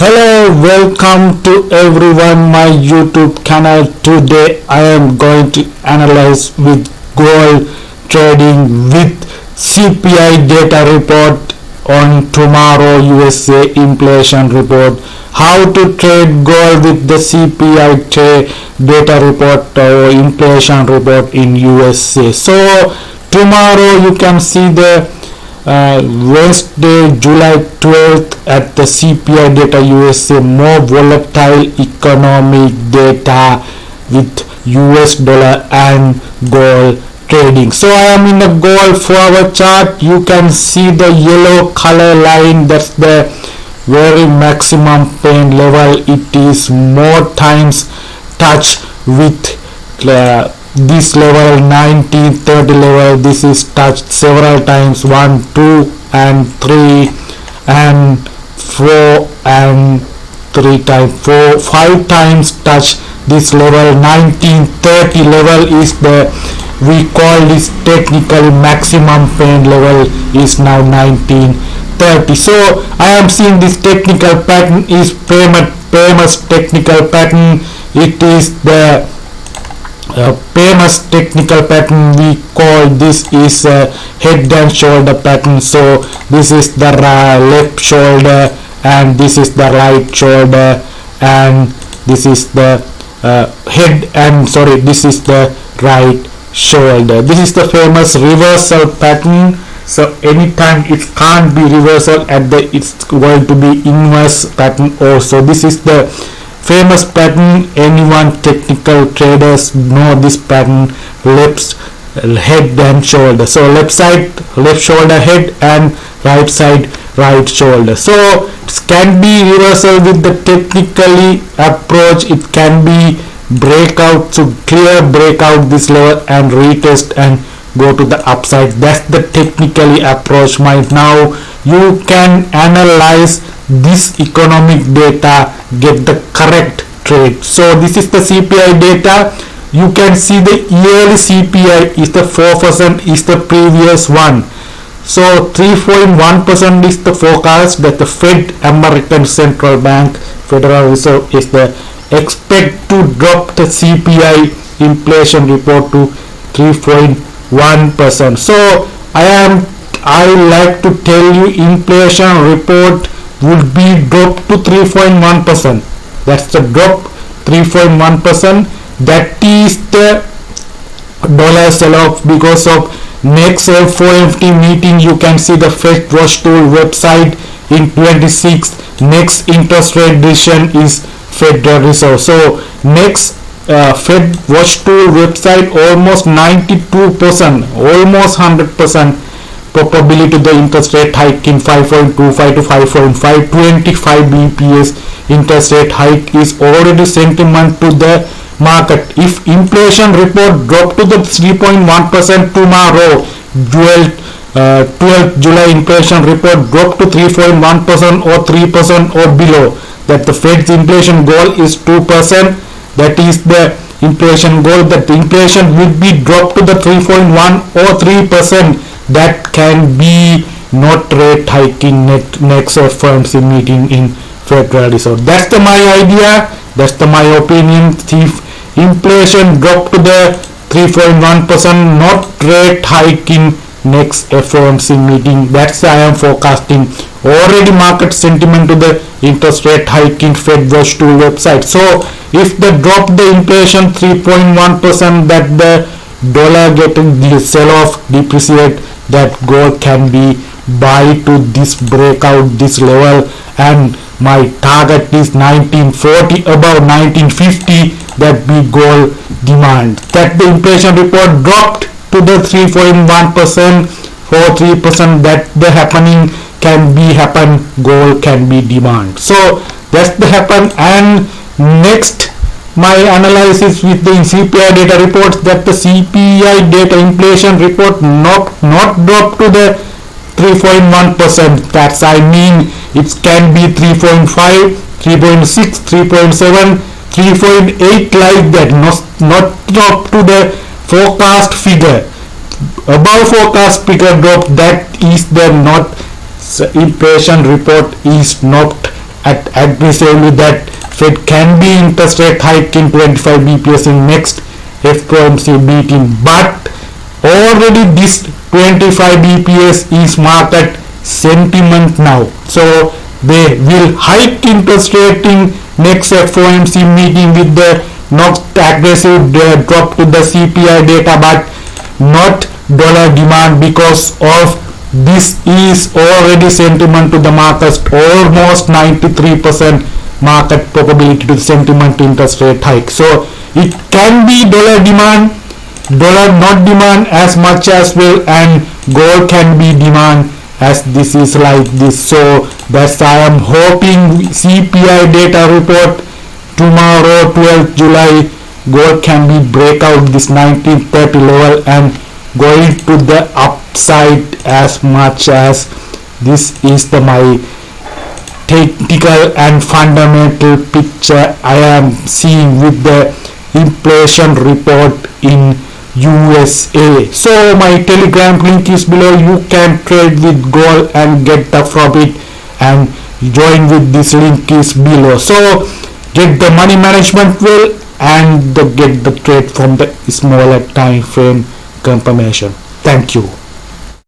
Hello, welcome to everyone my YouTube channel. Today I am going to analyze with gold trading with CPI data report on tomorrow USA inflation report. How to trade gold with the CPI data report or inflation report in USA. So tomorrow you can see the Wednesday, July 12th at the CPI data USA, more volatile economic data with US dollar and gold trading. So I am in a gold forward chart. You can see the yellow color line, that's the very maximum pain level. It is more times touch with this level, 1930 level. This is touched several times, 1 2 and 3 and 4 and 3 times, 4 5 times touch this level. 1930 level is the, we call this technically maximum pain level, is now 1930. So I am seeing this technical pattern is famous technical pattern. It is the famous technical pattern. We call this is head and shoulder pattern. So this is the left shoulder and this is the right shoulder and this is the head and this is the right shoulder. This is the famous reversal pattern. So anytime it can't be reversal at the, it's going to be inverse pattern also. This is the famous pattern. Anyone technical traders know this pattern, left head and shoulder. So left side left shoulder head and right side right shoulder. So it can be reversal with the technically approach. It can be breakout, so clear breakout this level and retest and go to the upside. That's the technically approach. Right now you can analyze this economic data, get the correct trade. So this is the CPI data. You can see the yearly CPI is the 4% is the previous one. So 3.1% is the forecast that the Fed, American Central Bank, Federal Reserve, is the expect to drop the CPI inflation report to 3.1%. So I like to tell you inflation report would be dropped to 3.1%. That's the drop, 3.1%. That is the dollar sell-off because of next FOMC meeting. You can see the Fed Watch Tool website in 26th. Next interest rate decision is Federal Reserve. So next Fed Watch Tool website, almost 92%, almost 100% probability the interest rate hike in 5.25 to 5.5, 25 bps interest rate hike is already sentiment to the market. If inflation report drop to the 3.1% tomorrow, 12th July inflation report drop to 3.1% or 3% or below, that the Fed's inflation goal is 2%. That is the inflation goal, that the inflation will be dropped to the 3.1 or 3%. That can be not rate hiking next FOMC meeting in Federal Reserve. That's my idea. That's my opinion. If inflation drop to the 3.1%, not rate hiking next FOMC meeting. That's I am forecasting. Already market sentiment to the interest rate hiking Fed Watch Tool website. So if they drop the inflation 3.1%, that the dollar getting the sell off, depreciate, that gold can be buy to this breakout this level, and my target is 1940 above 1950. That be gold demand. That the inflation report dropped to the 3.1% or 3%, that the happening can be happen, gold can be demand. So that's the happen. And next my analysis with the CPI data reports, that the CPI data inflation report not drop to the 3.1%. That's I mean it can be 3.5, 3.6, 3.7, 3.8 like that. Not drop to the forecast figure. Above forecast figure drop, that is the not inflation report is not at aggressively that Fed can be interest rate hike in 25 bps in next FOMC meeting, but already this 25 bps is market sentiment now. So they will hike interest rate in next FOMC meeting with the not aggressive drop to the CPI data, but not dollar demand, because of this is already sentiment to the markets, almost 93% market probability to the sentiment interest rate hike. So it can be dollar demand, dollar not demand as much as well, and gold can be demand as this is like this. So that's I am hoping CPI data report tomorrow 12th July gold can be break out this 1930 level and going to the upside as much as this is the my technical and fundamental picture I am seeing with the inflation report in USA. So my Telegram link is below. You can trade with gold and get the profit, and join with this link is below. So get the money management well and get the trade from the smaller time frame confirmation. Thank you.